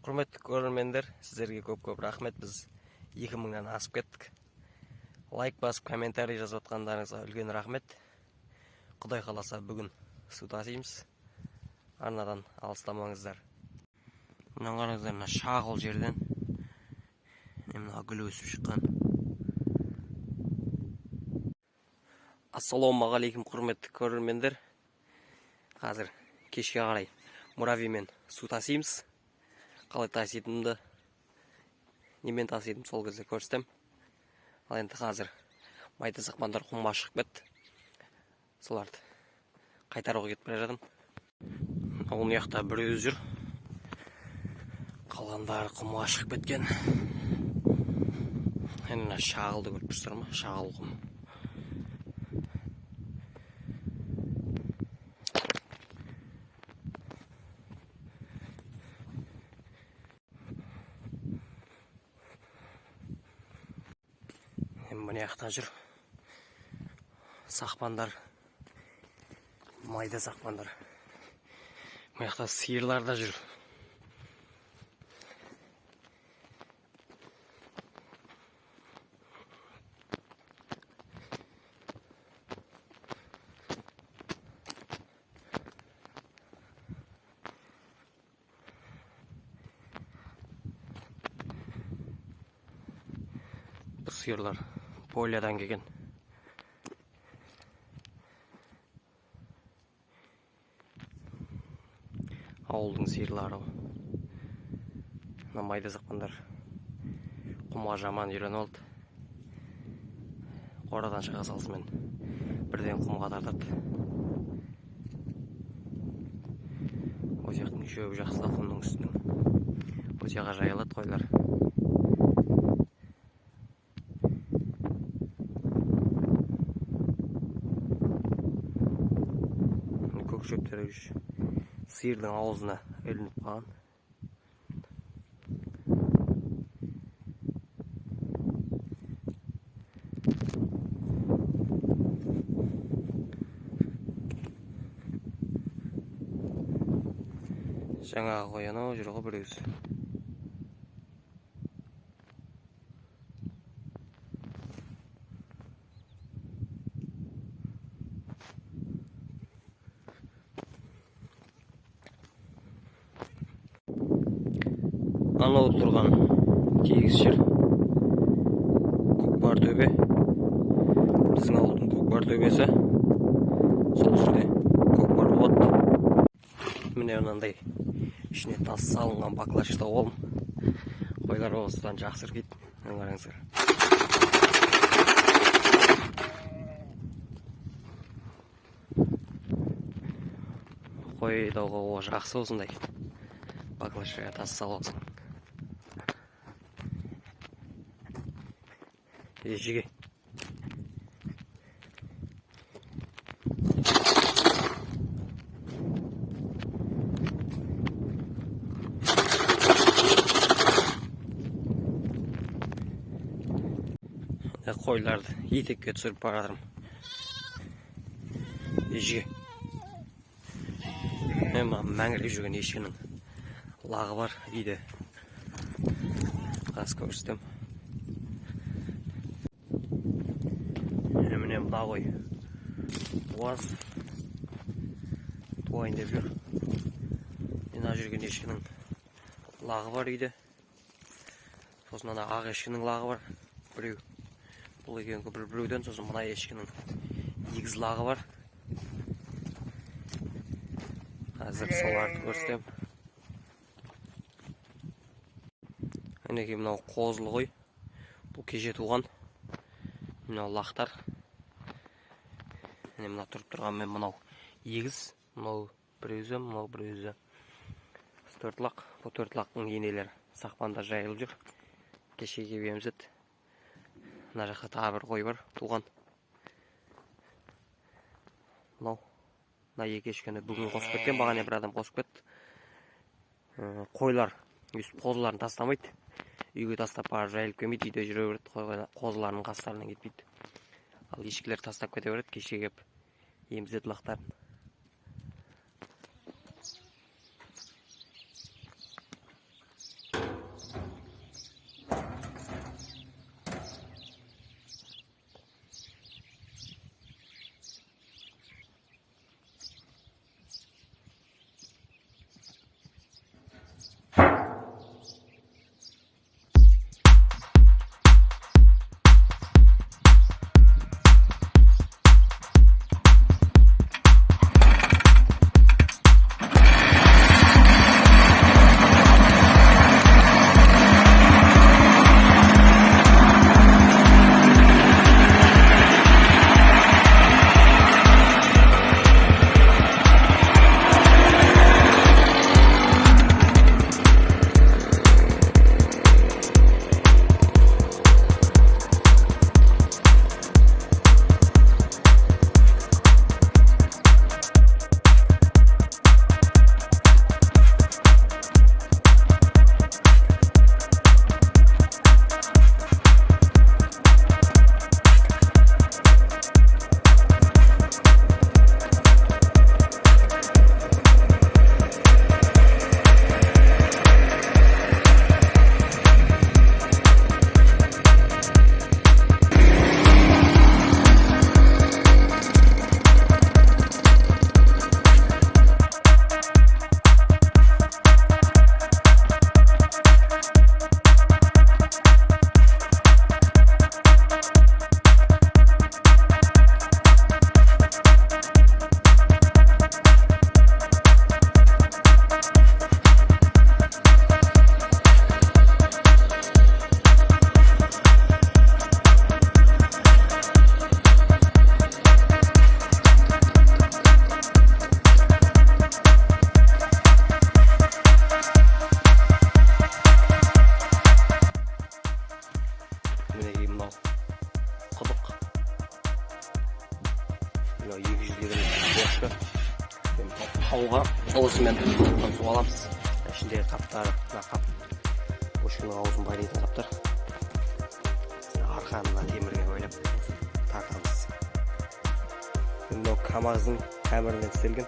Құрметті көрермендер, сіздерге көп рахмет. Біз 2000-нан асып кеттік. Лайк басып, комментарий жазып отқандарыңызға үлкен рахмет. Құдай қаласа бүгін су тасимыз. Арнадан алыстамаңыздар. Мына қараңыздар, мына шағыл жерден мына гүл өсіп шыққан. Ассалаумағалейкум, құрметті көрермендер. Қазір кешке қарай Муравеймен су тасимыз. Қалай таситынымды, немен таситынымды сол кезде көрсетем. Ал енді қазір майда сақпандар құмға шығып кетті. Соларды қайтаруға кетіп бара жатырмын. Ол мына бір өзі жүр. Қалғандары құмға шығып кеткен. Мына шағылды көріп тұрсыздар ма? Шағыл құм. Мына жақта жүр сақпандар, майда сақпандар. Мына жақта сиырлар да жүр. Бұл сиырлар Полядан келген. Ауылдың сиырлары. Мына майда сақпандар құмға жаман үйреніп алды. Қорадан шыға салысымен бірден құмға тартады. Осы жақтың шөбі жақсы, құмның үстінің. Осы жаққа жайылады қойлар. Шөптері сиырдың аузына ілініп қалған. Жаңағы қой анау жүр ғой біреусі. Анау тұрған тегіс жер көкпар төбе. Біздің ауылдың көкпар төбесі. Сол жерде көкпар болады. Міне мынандай ішіне тас салынған баклажка олым. Қойлар осыдан жақсы іркейді. Қараңыздар. Қой дауға жақсы осындай баклажка тас салып алсаң. Жеге. Қойларды етекке түсіріп бара жатырмын. Жеге. Мәңгіліп жүрген ешкінің лағы бар үйде. Қас көрсетем. Міне мына қой буаз туайын деп жүр. Мына жүрген ешкінің лағы бар үйде. Сосын ана ақ ешкінің лағы бар. Біреу. Бұл екеуі біреуден, сосын мына ешкінің егіз лағы бар. Қазір соларды көрсетем. Әнеке мынау қозылы ғой. Бұл кеше туған. Мынау лақтар. Мына тұрып тұрған мен мынау егіз. Мынау біреузі, мынау біреузі. Төрт лақ. Бұл төрт лақтың енелер сақпанда жайылып жүр. Кеше кебемізді. Мына жақта тағы бір қой бар, туған. Мынау. Мына екі ешкіні бүгін қосып кеткен, бағана бір адам қосып кетті. Қойлар өстіп қозыларын тастамайды. Үйге тастап барып жайылып келмейді, үйде жүре береді, қозыларының қастарынан кетпейді. Ал ешкілер тастап кете береді, кеше кеп емізеді лақтарын. осымен су аламыз. Ішіндегі қаптары, мына қап көшкінің аузын байлайтын қаптар. Арқанына темірге қойлап тартамыз. Мынау камаздың тәмірінен істелген.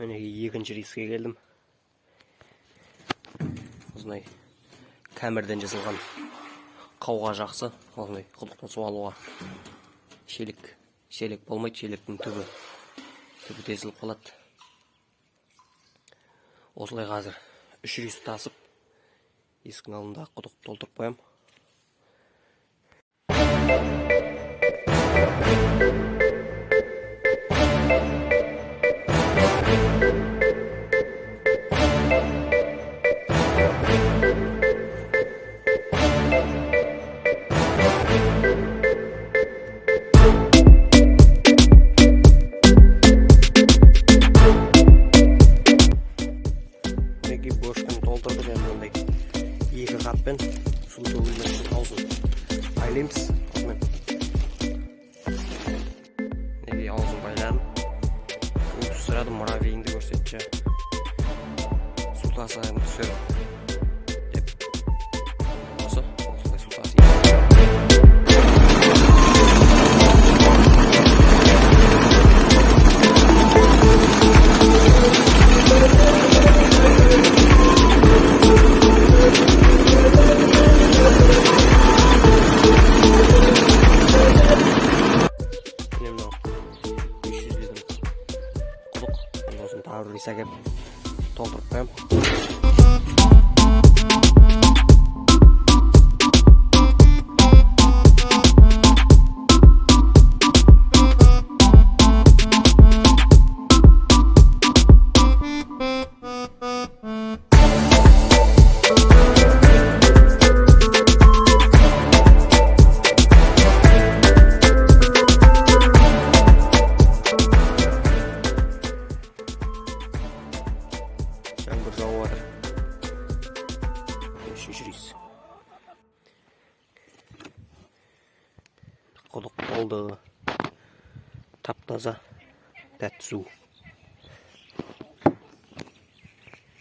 Мінеки екінші рейске келдім. Осындай кәмірден жасалған қауға жақсы. Осындай құдықтан су алуға. Шелек болмайды, шелектің түбі тесіліп қалады. Осылай қазір 3 рейс тасып, есіктің алдында құдық толтырып қоям. Қаппен су төгілген аузын байлаймыз. Неге аузын байладым. Сұрадым, муравейіңді көрсетші. Су тасығын түсіріп деп. Осылай су тасығын. әкеп толтырып қоям. Жаңбыр жауып жатыр. Үшінші рейс. Құдық болды. Тап-таза, тәтті су.